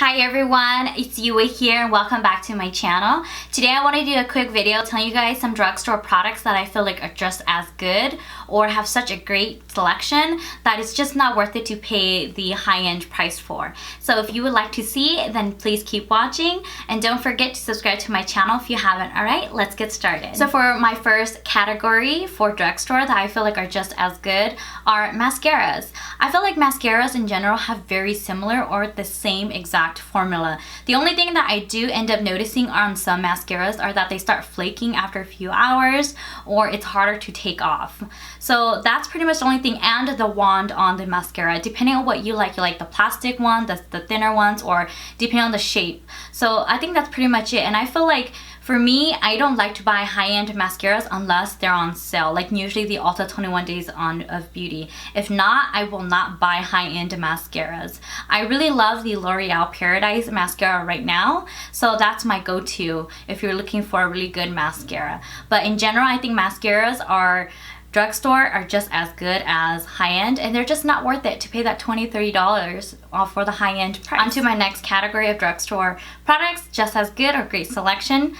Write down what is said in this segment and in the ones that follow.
Hi everyone, it's Yue here and welcome back to my channel. Today I want to do a quick video telling you guys some drugstore products that I feel like are just as good or have such a great selection that it's just not worth it to pay the high-end price for. So if you would like to see, then please keep watching and don't forget to subscribe to my channel if you haven't. Alright, let's get started. So for my first category for drugstore that I feel like are just as good are mascaras. I feel like mascaras in general have very similar or the same exact formula. The only thing that I do end up noticing on some mascaras are that they start flaking after a few hours or it's harder to take off. So that's pretty much the only thing, and the wand on the mascara, depending on what you like the plastic one, the thinner ones, or depending on the shape. So I think that's pretty much it, and I feel like for me, I don't like to buy high-end mascaras unless they're on sale, like usually the Ulta 21 Days of Beauty. If not, I will not buy high-end mascaras. I really love the L'Oreal Paradise mascara right now, so that's my go-to if you're looking for a really good mascara. But in general, I think mascaras are drugstore are just as good as high-end, and they're just not worth it to pay that $20-$30 for the high-end price. Onto my next category of drugstore products, just as good or great selection,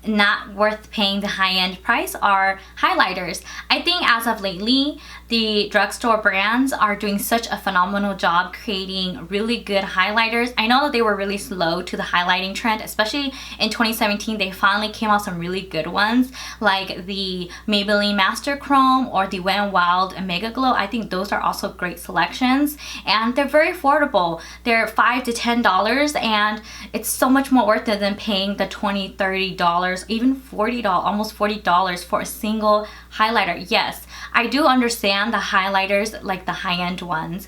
not worth paying the high-end price, are highlighters. I think as of lately, the drugstore brands are doing such a phenomenal job creating really good highlighters. I know that they were really slow to the highlighting trend, especially in 2017. They finally came out some really good ones like the Maybelline Master Chrome or the Wet n Wild Mega Glow. I think those are also great selections, and they're very affordable. They're $5 to $10, and it's so much more worth it than paying the $20, $30, even $40, almost $40 for a single highlighter. Yes, I do understand the highlighters, like the high-end ones,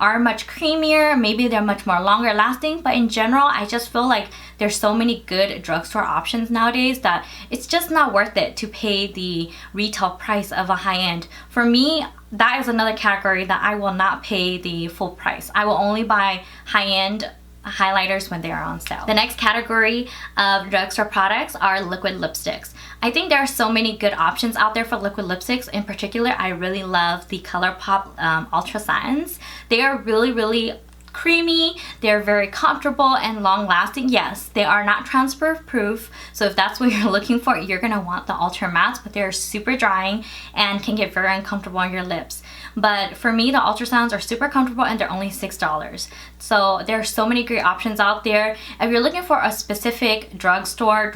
are much creamier, maybe they're much more longer lasting, but in general, I just feel like there's so many good drugstore options nowadays that it's just not worth it to pay the retail price of a high-end. For me, that is another category that I will not pay the full price. I will only buy high-end highlighters when they are on sale. The next category of drugstore products are liquid lipsticks. I think there are so many good options out there for liquid lipsticks. In particular, I really love the ColourPop Ultra Satins. They are really creamy, they're very comfortable and long lasting. Yes, they are not transfer proof, so if that's what you're looking for, you're gonna want the ultra mattes, but they're super drying and can get very uncomfortable on your lips. But for me, the ultra satins are super comfortable and they're only $6. So there are so many great options out there. If you're looking for a specific drugstore,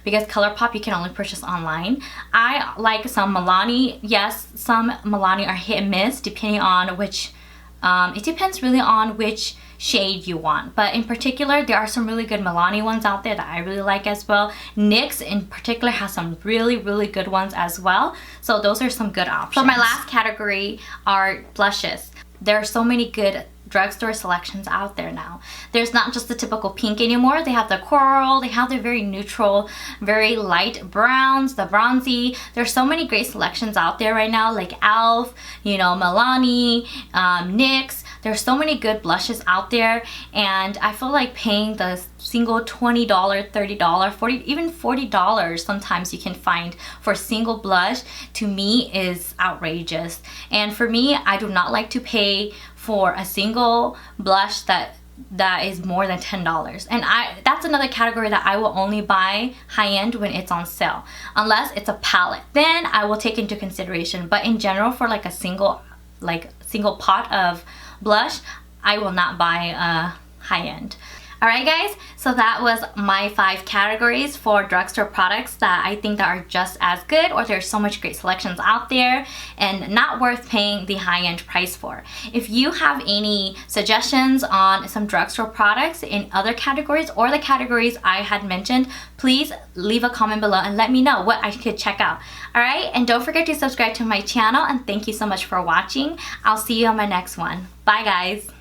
because ColourPop you can only purchase online. I like some Milani. Yes, some Milani are hit and miss depending on which it depends really on which shade you want, but in particular there are some really good Milani ones out there that I really like as well. NYX in particular has some really good ones as well, so those are some good options. So my last category are blushes. There are so many good drugstore selections out there now. There's not just the typical pink anymore. They have the coral, they have the very neutral, very light browns, the bronzy. There's so many great selections out there right now, like ELF, Milani, NYX. There's so many good blushes out there, and I feel like paying the single $20, $30, $40, even $40 sometimes you can find for a single blush, to me is outrageous. And for me, I do not like to pay for a single blush that is more than $10, and that's another category that I will only buy high-end when it's on sale, unless it's a palette, then I will take into consideration. But in general, for like a single pot of blush, I will not buy high-end. Alright guys, so that was my 5 categories for drugstore products that I think that are just as good, or there's so much great selections out there and not worth paying the high-end price for. If you have any suggestions on some drugstore products in other categories or the categories I had mentioned, please leave a comment below and let me know what I could check out. Alright, and don't forget to subscribe to my channel, and thank you so much for watching. I'll see you on my next one. Bye guys!